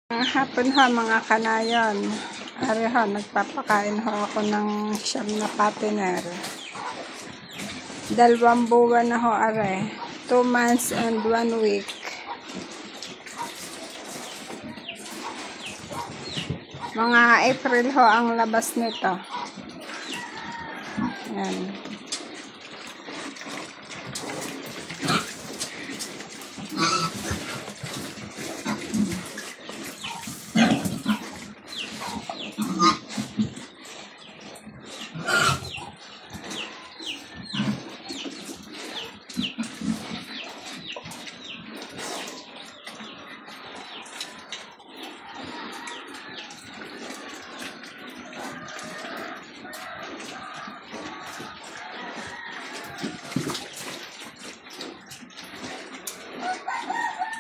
Hapon ho mga kanayon. Ari ho, nagpapakain ho ako ng siyam na patiner. 2 buwan na ho are. 2 months and 1 week. Mga April ho ang labas nito. Yan.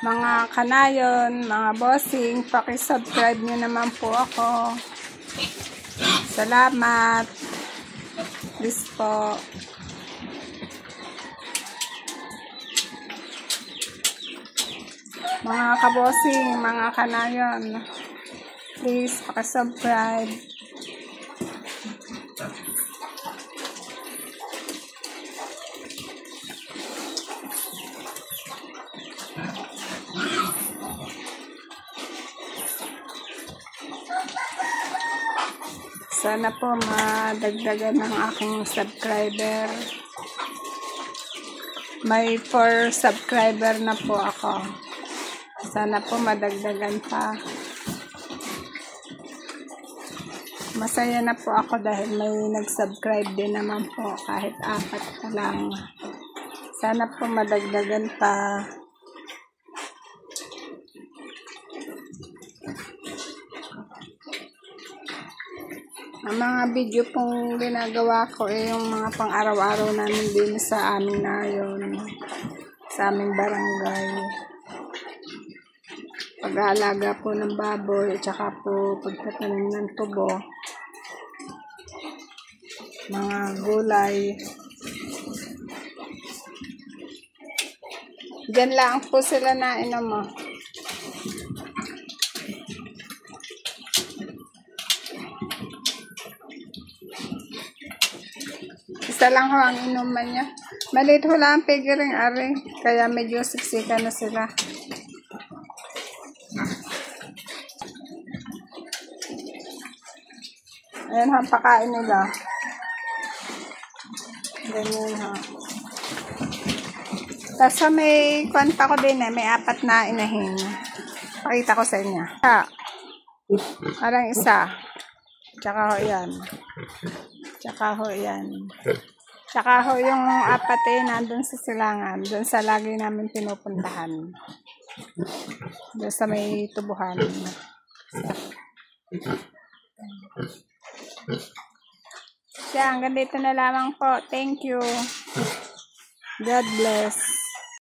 Mga kanayon, mga bossing, paki-subscribe nyo naman po ako. Salamat. Please po. Mga kabossing, mga kanayon, please paki-subscribe. Sana po madagdagan ng aking subscriber. May 4 subscriber na po ako. Sana po madagdagan pa. Masaya na po ako dahil may nag-subscribe din naman po kahit 4 pa lang. Sana po madagdagan pa. Ang mga video pong ginagawa ko ay yung mga pang araw-araw namin din sa amin na yun, sa aming barangay. Pag-aalaga po ng baboy, at saka po pagtatanim ng tubo, mga gulay. Diyan lang po sila na mo. Isa lang ho ang inuman niya. Maliit ho lang ang pigiring ari. Kaya medyo siksika na sila. Ayan ho, pakain nila. Ganyan ho. Tapos may kwanta ko din may 4 na inahin. Pakita ko sa inyo. Parang isa. Tsaka ho yan. Tsaka ho yan. Tsaka ho yung 4 nandun sa silangan. Doon sa lagi namin pinupuntahan. Doon sa may tubuhan. Siya, hanggang dito na lamang po. Thank you. God bless.